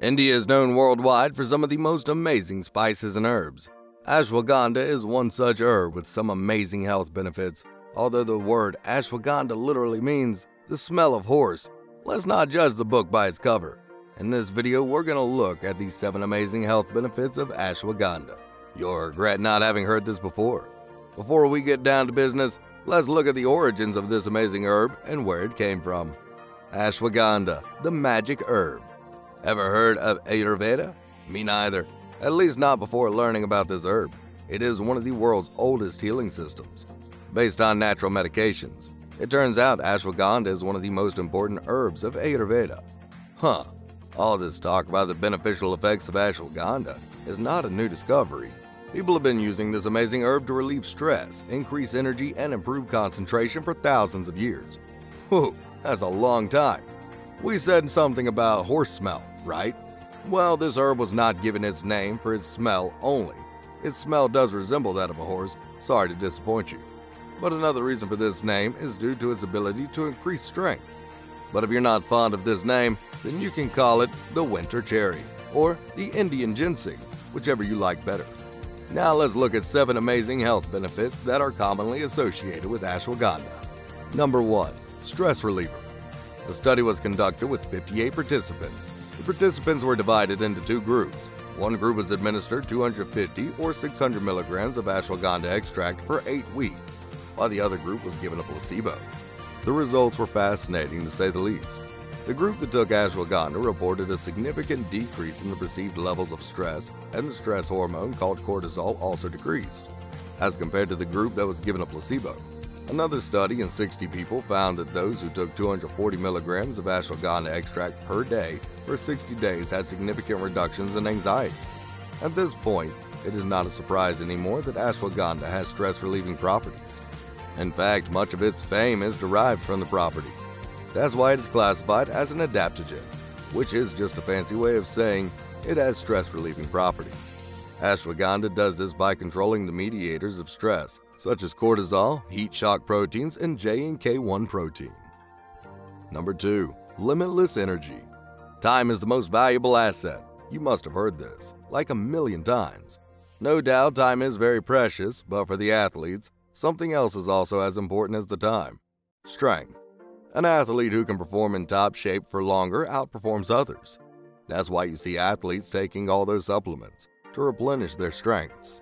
India is known worldwide for some of the most amazing spices and herbs. Ashwagandha is one such herb with some amazing health benefits. Although the word ashwagandha literally means the smell of horse, let's not judge the book by its cover. In this video, we're going to look at the 7 amazing health benefits of ashwagandha. You'll regret not having heard this before. Before we get down to business, let's look at the origins of this amazing herb and where it came from. Ashwagandha, the magic herb. Ever heard of Ayurveda? Me neither, at least not before learning about this herb. It is one of the world's oldest healing systems, based on natural medications. It turns out ashwagandha is one of the most important herbs of Ayurveda. All this talk about the beneficial effects of ashwagandha is not a new discovery. People have been using this amazing herb to relieve stress, increase energy, and improve concentration for thousands of years. Whew, that's a long time. We said something about horse smell, right? Well, this herb was not given its name for its smell only. Its smell does resemble that of a horse, sorry to disappoint you. But another reason for this name is due to its ability to increase strength. But if you're not fond of this name, then you can call it the winter cherry, or the Indian ginseng, whichever you like better. Now let's look at 7 amazing health benefits that are commonly associated with ashwagandha. Number 1. Stress reliever. A study was conducted with 58 participants. The participants were divided into 2 groups. One group was administered 250 or 600 milligrams of ashwagandha extract for 8 weeks, while the other group was given a placebo. The results were fascinating to say the least. The group that took ashwagandha reported a significant decrease in the perceived levels of stress, and the stress hormone called cortisol also decreased, as compared to the group that was given a placebo. Another study in 60 people found that those who took 240 milligrams of ashwagandha extract per day for 60 days had significant reductions in anxiety. At this point, it is not a surprise anymore that ashwagandha has stress-relieving properties. In fact, much of its fame is derived from the property. That's why it is classified as an adaptogen, which is just a fancy way of saying it has stress-relieving properties. Ashwagandha does this by controlling the mediators of stress, such as cortisol, heat shock proteins, and J and K1 protein. Number 2. Limitless Energy. Time is the most valuable asset. You must have heard this, like a million times. No doubt time is very precious, but for the athletes, something else is also as important as the time. Strength. An athlete who can perform in top shape for longer outperforms others. That's why you see athletes taking all those supplements to replenish their strengths.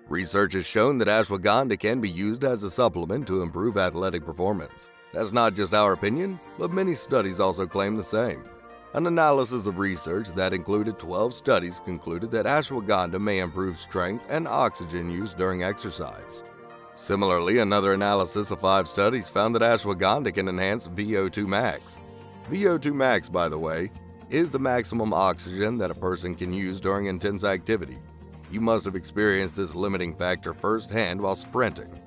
Research has shown that ashwagandha can be used as a supplement to improve athletic performance. That's not just our opinion, but many studies also claim the same. An analysis of research that included 12 studies concluded that ashwagandha may improve strength and oxygen use during exercise. Similarly, another analysis of 5 studies found that ashwagandha can enhance VO2 max. VO2 max, by the way, is the maximum oxygen that a person can use during intense activity. You must have experienced this limiting factor firsthand while sprinting.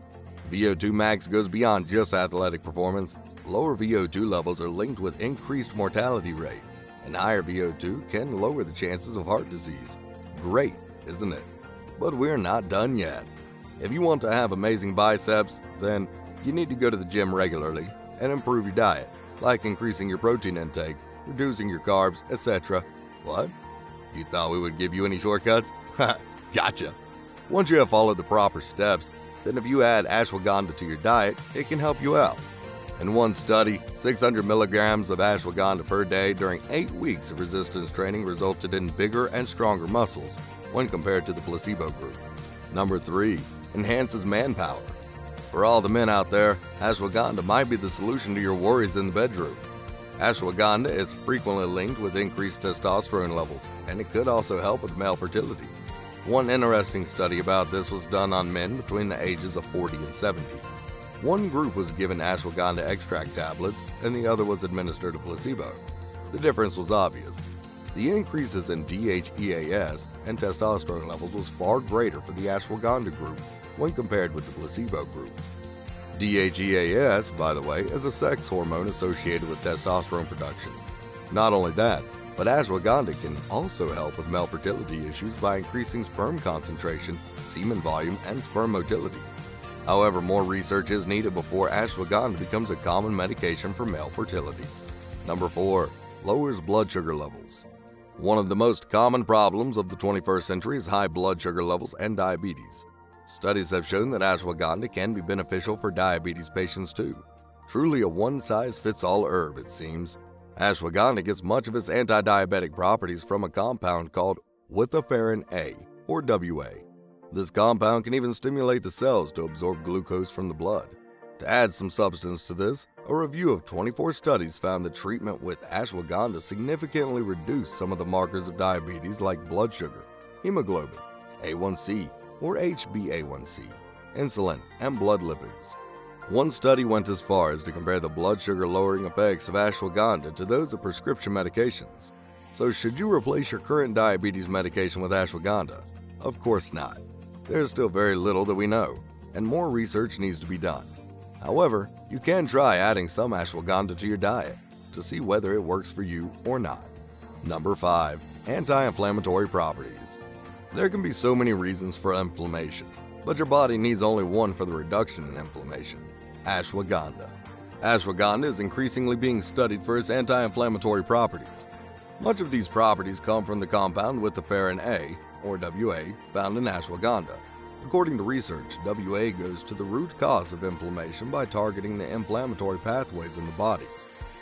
VO2 max goes beyond just athletic performance. Lower VO2 levels are linked with increased mortality rate, and higher VO2 can lower the chances of heart disease. Great, isn't it? But we're not done yet. If you want to have amazing biceps, then you need to go to the gym regularly and improve your diet, like increasing your protein intake, reducing your carbs, etc. What? You thought we would give you any shortcuts? Ha! Gotcha! Once you have followed the proper steps, then if you add ashwagandha to your diet, it can help you out. In one study, 600 milligrams of ashwagandha per day during 8 weeks of resistance training resulted in bigger and stronger muscles when compared to the placebo group. Number 3. Enhances manpower. For all the men out there, ashwagandha might be the solution to your worries in the bedroom. Ashwagandha is frequently linked with increased testosterone levels, and it could also help with male fertility. One interesting study about this was done on men between the ages of 40 and 70. One group was given ashwagandha extract tablets, and the other was administered a placebo. The difference was obvious. The increases in DHEAS and testosterone levels was far greater for the ashwagandha group when compared with the placebo group. DHEAS, by the way, is a sex hormone associated with testosterone production. Not only that, but ashwagandha can also help with male fertility issues by increasing sperm concentration, semen volume, and sperm motility. However, more research is needed before ashwagandha becomes a common medication for male fertility. Number 4. Lowers blood sugar levels. One of the most common problems of the 21st century is high blood sugar levels and diabetes. Studies have shown that ashwagandha can be beneficial for diabetes patients too. Truly a one-size-fits-all herb, it seems. Ashwagandha gets much of its anti-diabetic properties from a compound called withaferin A, or WA. This compound can even stimulate the cells to absorb glucose from the blood. To add some substance to this, a review of 24 studies found that treatment with ashwagandha significantly reduced some of the markers of diabetes like blood sugar, hemoglobin, A1C or HbA1c, insulin, and blood lipids. One study went as far as to compare the blood sugar lowering effects of ashwagandha to those of prescription medications. So should you replace your current diabetes medication with ashwagandha? Of course not. There's still very little that we know, and more research needs to be done. However, you can try adding some ashwagandha to your diet to see whether it works for you or not. Number 5. Anti-inflammatory properties. There can be so many reasons for inflammation, but your body needs only one for the reduction in inflammation: ashwagandha. Ashwagandha is increasingly being studied for its anti-inflammatory properties. Much of these properties come from the compound withaferin A, or WA, found in ashwagandha. According to research, WA goes to the root cause of inflammation by targeting the inflammatory pathways in the body.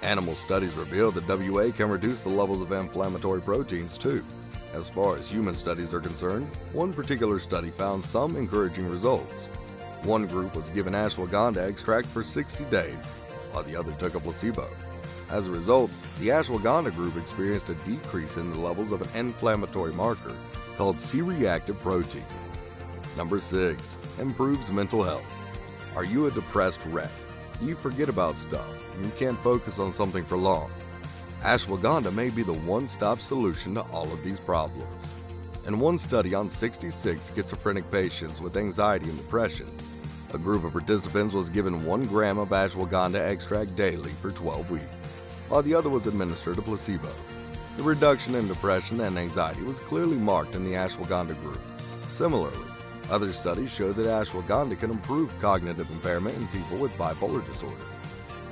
Animal studies reveal that WA can reduce the levels of inflammatory proteins too. As far as human studies are concerned, one particular study found some encouraging results. One group was given ashwagandha extract for 60 days, while the other took a placebo. As a result, the ashwagandha group experienced a decrease in the levels of an inflammatory marker called C-reactive protein. Number 6. Improves mental health. Are you a depressed wreck? You forget about stuff and you can't focus on something for long. Ashwagandha may be the one-stop solution to all of these problems. In one study on 66 schizophrenic patients with anxiety and depression, a group of participants was given 1 gram of ashwagandha extract daily for 12 weeks, while the other was administered a placebo. The reduction in depression and anxiety was clearly marked in the ashwagandha group. Similarly, other studies show that ashwagandha can improve cognitive impairment in people with bipolar disorder.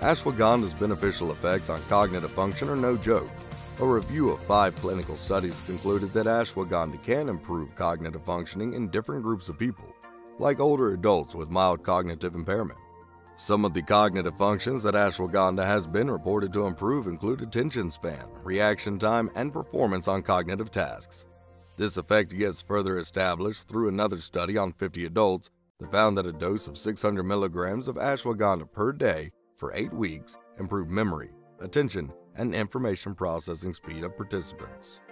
Ashwagandha's beneficial effects on cognitive function are no joke. A review of 5 clinical studies concluded that ashwagandha can improve cognitive functioning in different groups of people, like older adults with mild cognitive impairment. Some of the cognitive functions that ashwagandha has been reported to improve include attention span, reaction time, and performance on cognitive tasks. This effect gets further established through another study on 50 adults that found that a dose of 600 milligrams of ashwagandha per day for 8 weeks improved memory, attention, and information processing speed of participants.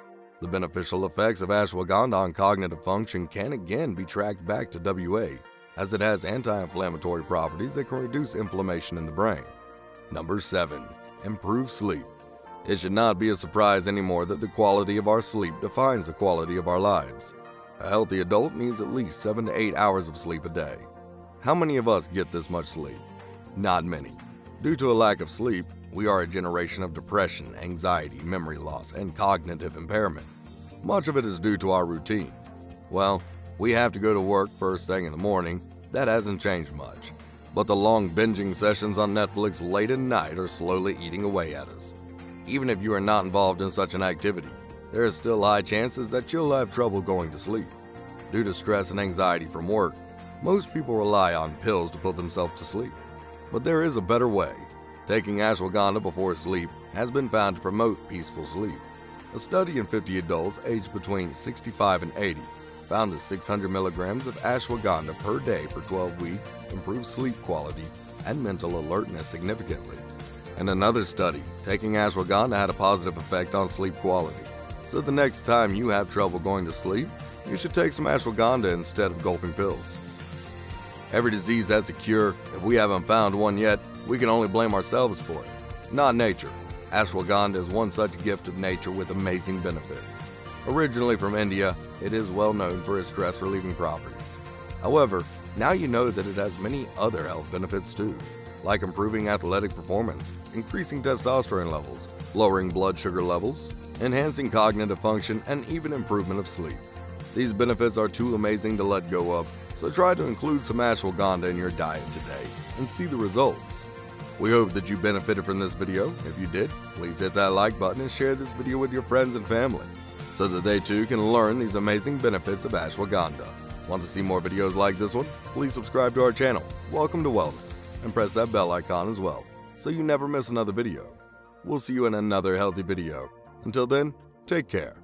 The beneficial effects of ashwagandha on cognitive function can again be tracked back to WA, as it has anti-inflammatory properties that can reduce inflammation in the brain. Number 7. Improve sleep. It should not be a surprise anymore that the quality of our sleep defines the quality of our lives. A healthy adult needs at least 7 to 8 hours of sleep a day. How many of us get this much sleep? Not many. Due to a lack of sleep, we are a generation of depression, anxiety, memory loss, and cognitive impairment. Much of it is due to our routine. Well, we have to go to work first thing in the morning. That hasn't changed much. But the long binging sessions on Netflix late at night are slowly eating away at us. Even if you are not involved in such an activity, there is still high chances that you'll have trouble going to sleep. Due to stress and anxiety from work, most people rely on pills to put themselves to sleep. But there is a better way. Taking ashwagandha before sleep has been found to promote peaceful sleep. A study in 50 adults aged between 65 and 80 found that 600 milligrams of ashwagandha per day for 12 weeks improved sleep quality and mental alertness significantly. In another study, taking ashwagandha had a positive effect on sleep quality. So the next time you have trouble going to sleep, you should take some ashwagandha instead of gulping pills. Every disease has a cure. If we haven't found one yet, we can only blame ourselves for it, not nature. Ashwagandha is one such gift of nature with amazing benefits. Originally from India, it is well known for its stress-relieving properties. However, now you know that it has many other health benefits too, like improving athletic performance, increasing testosterone levels, lowering blood sugar levels, enhancing cognitive function, and even improvement of sleep. These benefits are too amazing to let go of, so try to include some ashwagandha in your diet today and see the results. We hope that you benefited from this video. If you did, please hit that like button and share this video with your friends and family. so that they too can learn these amazing benefits of ashwagandha. Want to see more videos like this one? Please subscribe to our channel, Welcome to Wellness, and press that bell icon as well, so you never miss another video. We'll see you in another healthy video. Until then, take care.